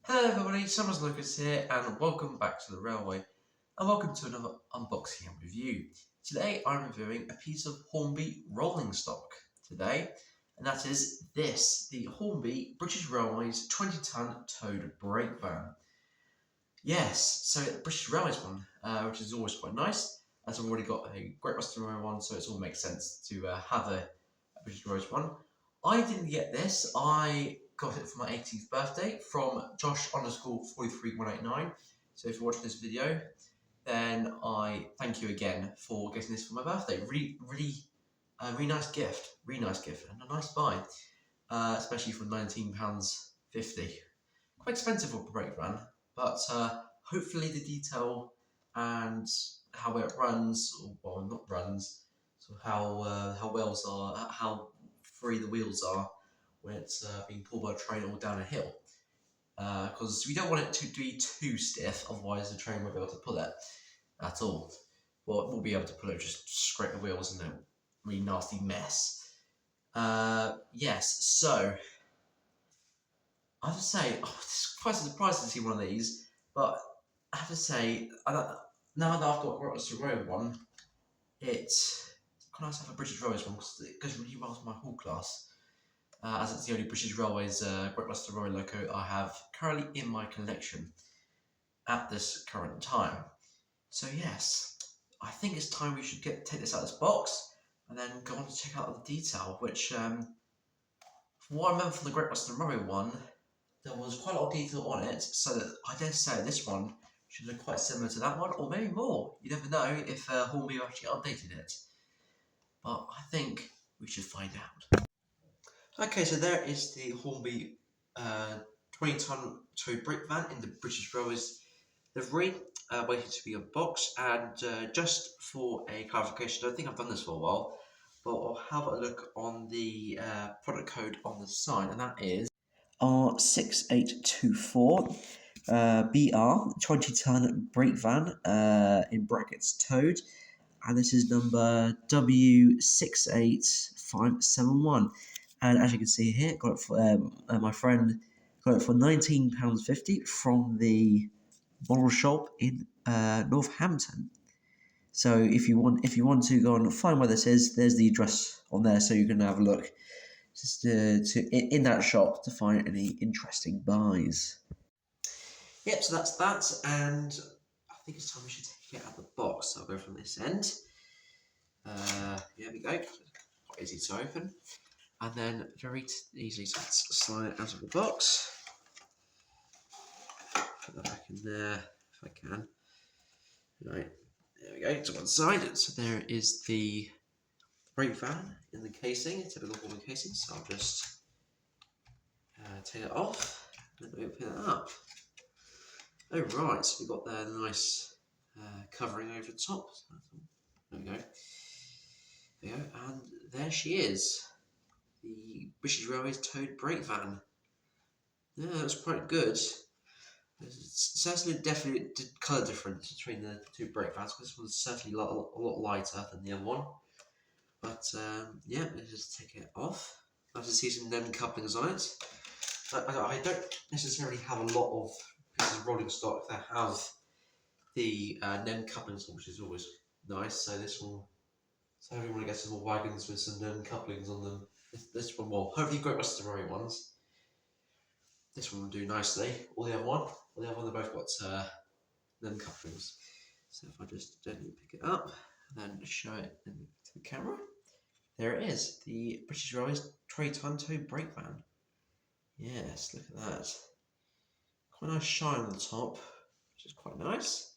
Hello everybody, Summers Lucas here and welcome back to the railway and welcome to another unboxing and review. Today I'm reviewing a piece of Hornby rolling stock today, and that is this, the Hornby British Railways 20-ton towed brake van. Yes, so the British Railways one, which is always quite nice, as I've already got a Great Western Railway one, so it all makes sense to have a British Railways one. I didn't get this, I got it for my 18th birthday from Josh_43189. So if you're watching this video, then I thank you again for getting this for my birthday. Really nice gift, and a nice buy, especially for £19.50. Quite expensive for a brake van, but hopefully the detail and how it runs, or well, not runs, so how wheels are, how free the wheels are when it's being pulled by a train or down a hill. Because we don't want it to be too stiff, otherwise the train won't be able to pull it at all. Well, we'll be able to pull it, just scrape the wheels and a really nasty mess. Yes, so I have to say, it's quite a surprise to see one of these, but I have to say, now that I've got a Road one, it's quite nice to have a British Railways one because it goes really well with my hall class. As it's the only British Railways Great Western Railway loco I have currently in my collection at this current time. So yes, I think it's time we should take this out of this box and then go on to check out the detail, which from what I remember from the Great Western Railway one, there was quite a lot of detail on it, so that I dare say this one should look quite similar to that one, or maybe more. You never know if Hornby actually updated it. But I think we should find out. Okay, so there is the Hornby 20-ton towed brake van in the British Railways livery, waiting to be unboxed. And just for a clarification, I don't think I've done this for a while, but I'll have a look on the product code on the side, and that is R6824 BR 20-ton brake van, in brackets towed, and this is number W68571. And as you can see here, got it for my friend got it for £19.50 from the bottle shop in Northampton. So if you want to go and find where this is, there's the address on there, so you can have a look just in that shop to find any interesting buys. Yep, so that's that, and I think it's time we should take it out of the box. So I'll go from this end. Here we go. Quite easy to open. And then very easily to slide it out of the box. Put that back in there if I can. Right, there we go, to one side. So there is the brake van in the casing, a typical Hornby casing. So I'll just take it off and then open it up. Oh right, so we've got the nice covering over the top. There we go. There we go, and there she is. The British Railways towed brake van. Yeah, that's quite good. There's certainly definitely colour difference between the two brake vans. This one's certainly a lot lighter than the other one. But yeah, let's just take it off. Nice to see some NEM couplings on it. I don't necessarily have a lot of pieces of rolling stock that have the NEM couplings, which is always nice. So this one, so everyone gets some more wagons with some NEM couplings on them. This one will. Hopefully Great Western Railway ones. This one will do nicely. Or the other one. They both got NEM couplings. So if I just gently pick it up and then show it to the camera. There it is. The British Railways 20-ton towed brake van. Yes, look at that. Quite a nice shine on the top, which is quite nice.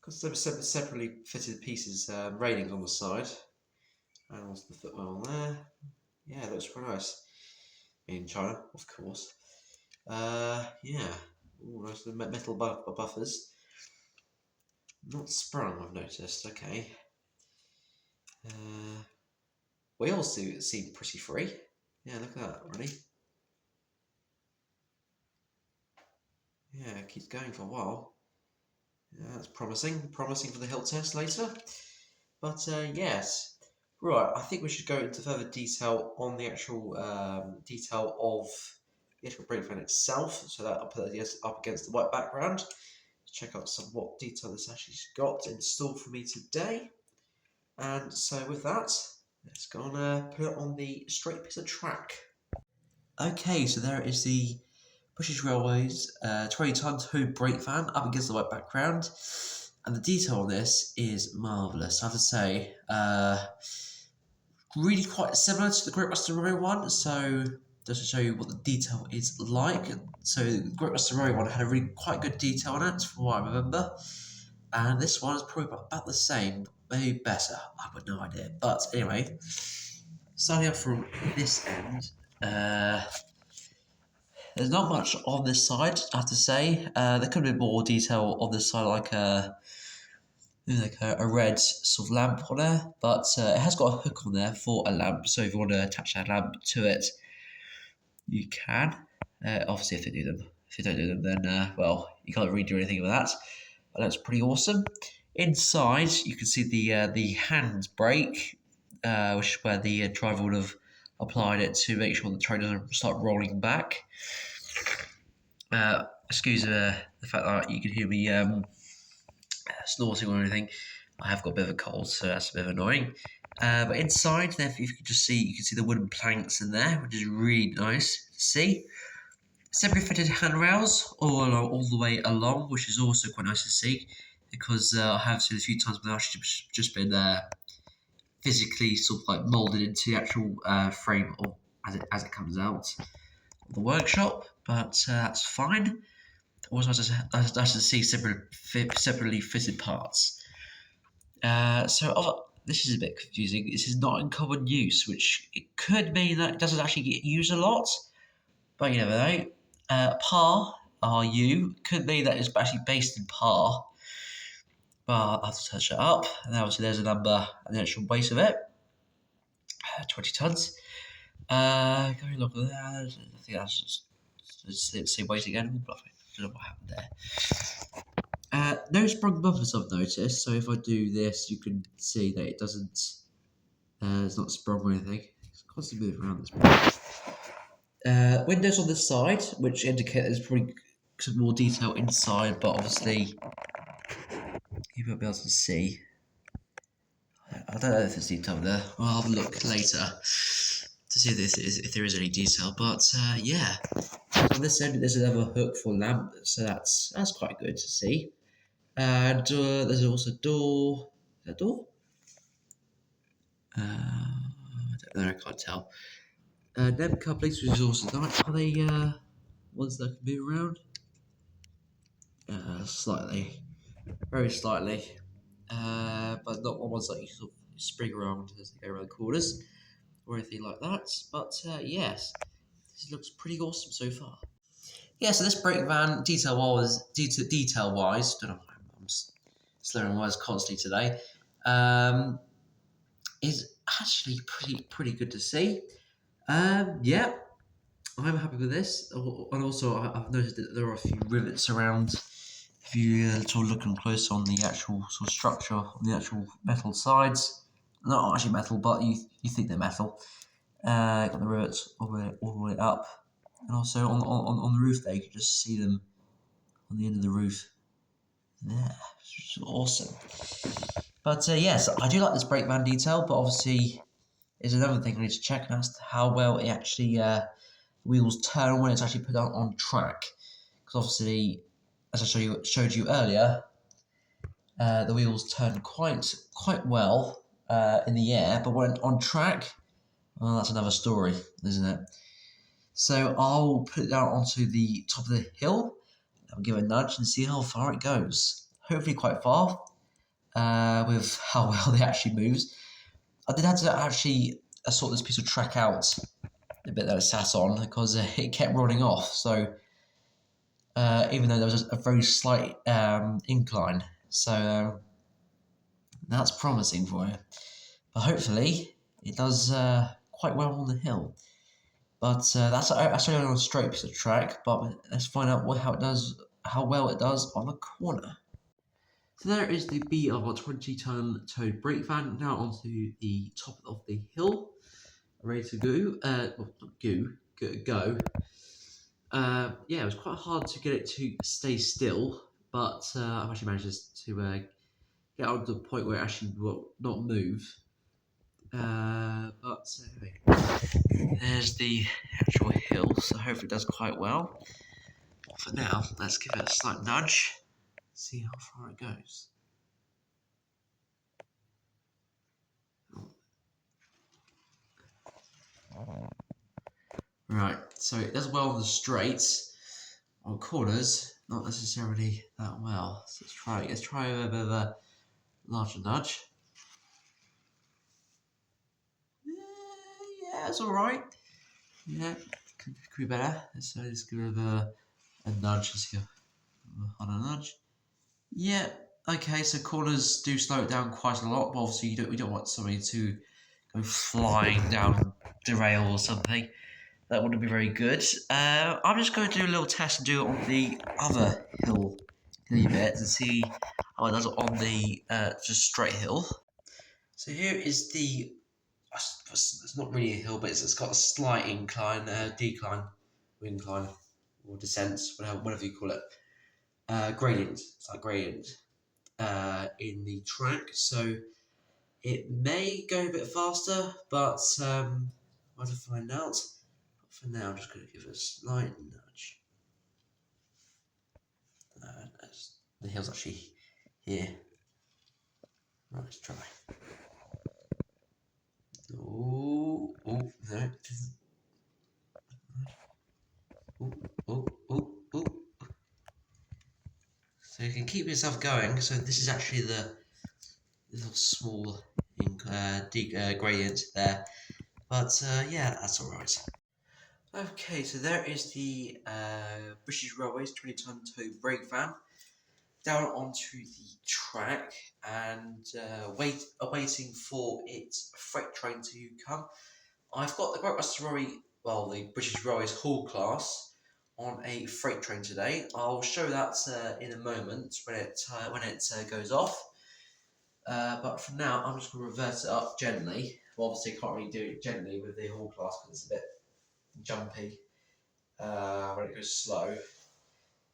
Got some separately fitted pieces, railings on the side. And also the footwell on there. Yeah, it looks quite nice. In China, of course. Yeah. Ooh, nice metal buffers. Not sprung, I've noticed. Okay. Wheels seem pretty free. Yeah, look at that, really. Yeah, it keeps going for a while. Yeah, that's promising. Promising for the hill test later. But yes. Right, I think we should go into further detail on the actual detail of actual brake van itself. So that I'll put that up against the white background. Check out some what detail this actually got in store for me today. And so with that, let's go and put it on the straight piece of track. Okay, so there is the British Railways 20-ton tow brake van up against the white background. And the detail on this is marvellous, I have to say. Really quite similar to the Great Western Railway one, so just to show you what the detail is like. So the Great Western Railway one had a really quite good detail on it, from what I remember. And this one is probably about the same, maybe better. I've got no idea. But anyway, starting off from this end, there's not much on this side, I have to say. There could be more detail on this side, like a red sort of lamp on there, but it has got a hook on there for a lamp. So if you want to attach that lamp to it, you can. Obviously, if they do them. If you don't do them, then well, you can't really do anything with that. But that's pretty awesome. Inside, you can see the hand brake, which is where the driver would have applied it to make sure the train doesn't start rolling back. Excuse the fact that you can hear me snorting or anything. I have got a bit of a cold, so that's a bit annoying. But inside, there, if you can just see, you can see the wooden planks in there, which is really nice to see. Separately fitted handrails all the way along, which is also quite nice to see, because I have seen a few times when I've actually just been physically sort of like moulded into the actual frame or as it comes out of the workshop, but that's fine. Also nice to see separately fitted parts. So this is a bit confusing. This is not in common use, which it could mean that it doesn't actually get used a lot, but you never know. Par, RU, could mean that it's actually based in par, but I'll have to search it up. And obviously there's a number and the actual weight of it, 20 tons. Going look at that, I think that's just the same weight again. I don't know what happened there. No sprung bumpers I've noticed, so if I do this, you can see that it doesn't, it's not sprung or anything. It's constantly moving around this point. Windows on the side, which indicate there's probably some more detail inside, but obviously you won't be able to see. I don't know if there's detail there. I'll have a look later to see if there is any detail. But yeah, on this end there's another hook for lamp, so that's quite good to see. And there's also a door. Is that a door? I don't know. I can't tell. Neb couplings, which is also nice. Are they ones that can move around? Slightly, very slightly, but not ones that you sort of spring around as they go around the corners or anything like that. But yes, this looks pretty awesome so far. Yeah, so this brake van detail wise, don't know why I'm slurring words constantly today, is actually pretty good to see. Yeah, I'm happy with this, and also I've noticed that there are a few rivets around. If you sort of looking close on the actual sort of structure, on the actual metal sides, not actually metal, but you think they're metal. Got the rivets all the way up, and also on the roof there, you can just see them on the end of the roof. There, which is awesome. But yes, I do like this brake van detail, but obviously, there's another thing I need to check, and that's how well it actually wheels turn when it's actually put on track. Because obviously, as I showed you earlier, the wheels turn quite well in the air, but when on track, well, that's another story, isn't it? So I'll put it down onto the top of the hill. I'll give it a nudge and see how far it goes. Hopefully quite far, with how well it actually moves. I did have to actually sort this piece of track out, the bit that it sat on, because it kept rolling off. So even though there was a very slight incline, so that's promising for you. But hopefully it does quite well on the hill. But that's only on a straight piece of track. But let's find out how well it does on the corner. So there is the BR 20-ton towed brake van now onto the top of the hill, ready to go. Well, not go. yeah, it was quite hard to get it to stay still, but I've actually managed to get on to the point where it actually will not move. But anyway, there's the actual hill, so hopefully it does quite well. For now, let's give it a slight nudge, see how far it goes. Right, so it does well on the straights. On corners, not necessarily that well. So let's try a bit of a larger nudge. Yeah, it's alright. Yeah, could be better. So let's give it a nudge. Let's go on a nudge. Yeah, okay, so corners do slow it down quite a lot, but obviously we don't want somebody to go flying down the rail or something. That wouldn't be very good. I'm just going to do a little test and do it on the other hilly bit and see how it does on the just straight hill. So here is the, it's not really a hill, but it's got a slight incline, decline, or incline, or descent, whatever you call it. Gradient, it's like gradient in the track. So it may go a bit faster, but I'll have to find out. For now, I'm just going to give it a slight nudge. The hill's actually here. Right, let's try. Oh, no. Oh. So you can keep yourself going. So this is actually the little small gradient there. But yeah, that's alright. Okay, so there is the British Railways 20-ton tow brake van down onto the track and awaiting for its freight train to come. I've got the Great Western Railway, well, the British Railways Hall class on a freight train today. I'll show that in a moment when it goes off. But for now, I'm just going to reverse it up gently. Well, obviously, I can't really do it gently with the Hall class because it's a bit jumpy when it goes slow.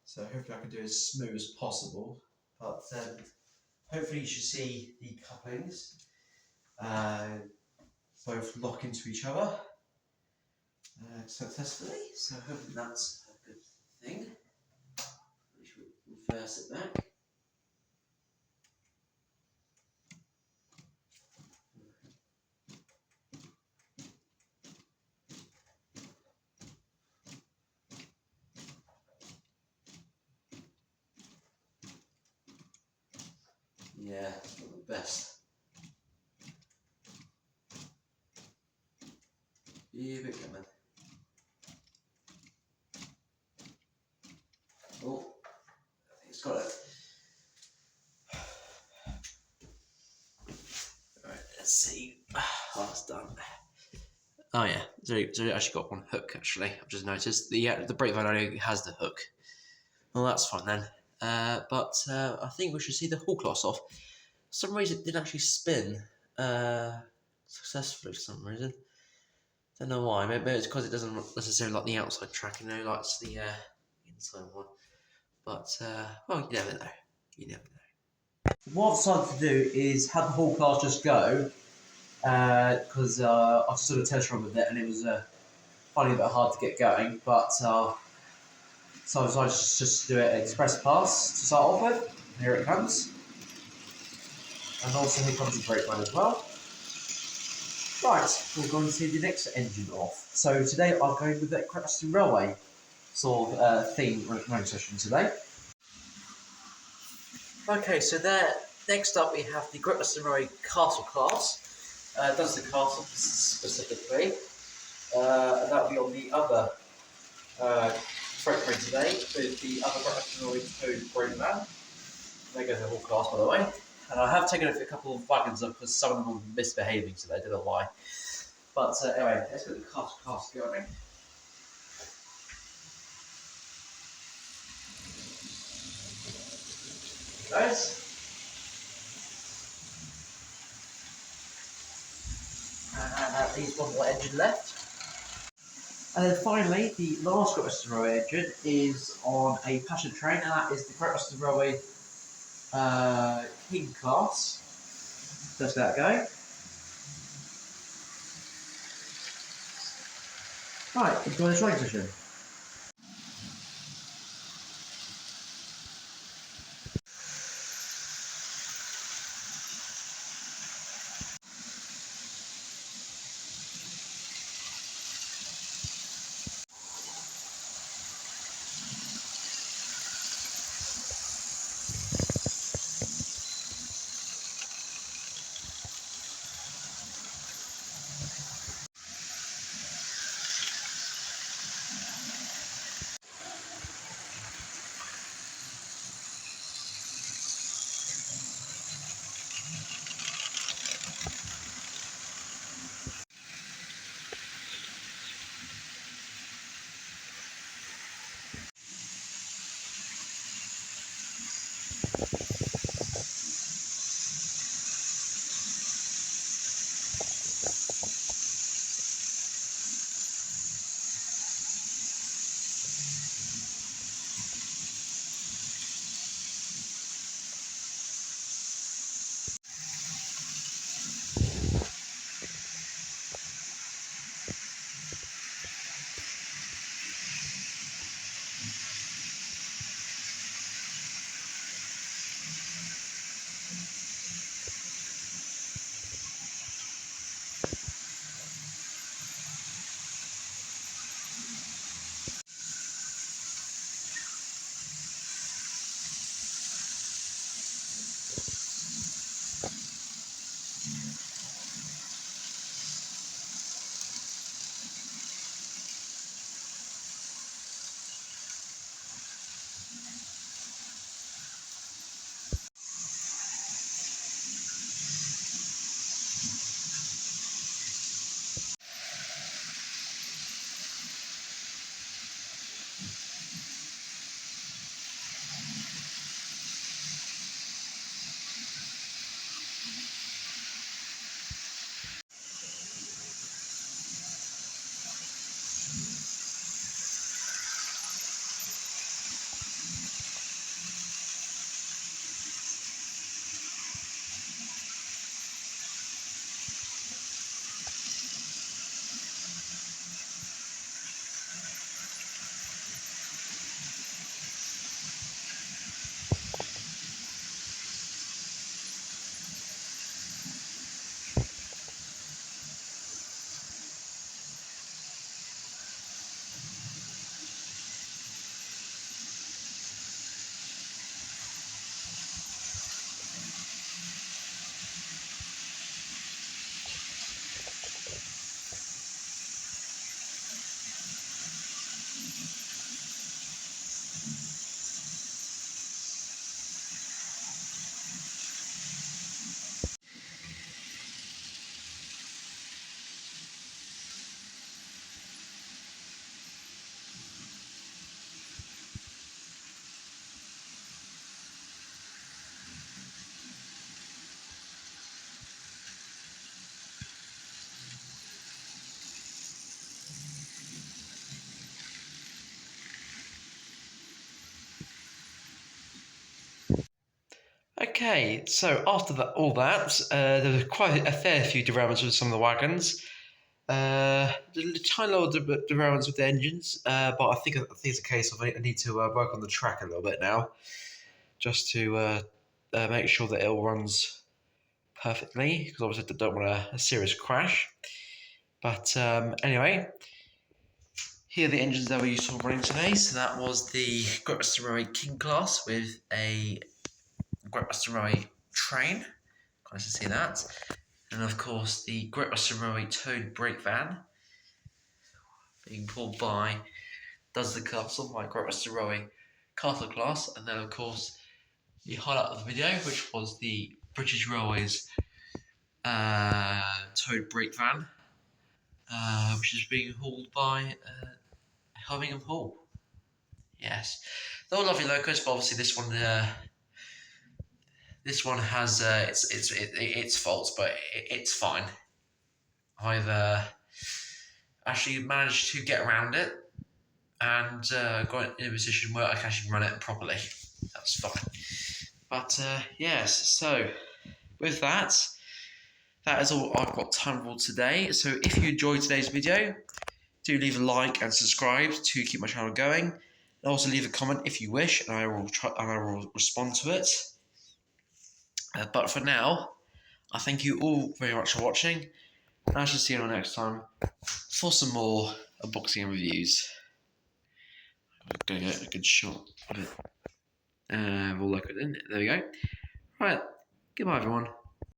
So hopefully I can do it as smooth as possible. But hopefully you should see the couplings both lock into each other successfully. So hopefully that's a good thing. We should reverse it back. Yeah, it's not the best. Here we go, man. Oh, I think it's got it. Alright, let's see. Oh, it's done. Oh yeah, so it actually got one hook actually. I've just noticed. The brake van only has the hook. Well, that's fine then. But I think we should see the Hall class off. For some reason it didn't actually spin successfully for some reason. Don't know why. Maybe it's because it doesn't necessarily like the outside track, you know, likes the inside one. But well, you never know. You never know. What I've decided to do is have the Hall class just go because I've sort of test run with it and it was finding it a bit hard to get going. But so I decided just to do it express pass to start off with. Here it comes. And also here comes the brake van as well. Right, we're going to see the next engine off. So today I'm going with the Great Western Railway sort of theme running session today. Okay, so there. Next up we have the Great Western Railway Castle class. Does the castle specifically. And that'll be on the other freight train today with the other Great Western Railway towed brake van. There goes the whole class, by the way. And I have taken a couple of wagons up because some of them were misbehaving today, I don't know why. But anyway, let's get the class going. Guys. At least one more engine left. And then finally, the last Great Western Railway engine is on a passenger train, and that is the Great Western Railway King class. Let's get that going. Right, enjoy the train session. Okay, so after all that, there was quite a fair few derailments with some of the wagons. A tiny little derailments with the engines, but I think it's a case of I need to work on the track a little bit now, just to make sure that it all runs perfectly, because obviously I don't want a serious crash. But anyway, here are the engines that we saw running today. So that was the Great Western Railway King class with a Great Western Railway train. Nice to see that. And of course, the Great Western Railway towed brake van being pulled by Does the Castle, my Great Western Railway Castle class. And then, of course, the highlight of the video, which was the British Railways towed brake van, which is being hauled by Helmingham Hall. Yes, they're all lovely locos, but obviously this one has its faults, but it's fine. I've actually managed to get around it and got in a position where I can actually run it properly. That's fine. But yes, so with that, that is all I've got time for today. So if you enjoyed today's video, do leave a like and subscribe to keep my channel going. And also leave a comment if you wish, and I will respond to it. But for now, I thank you all very much for watching, and I shall see you all next time for some more unboxing and reviews. I'm gonna get a good shot of it. We'll look at it. There we go. Right. Goodbye, everyone.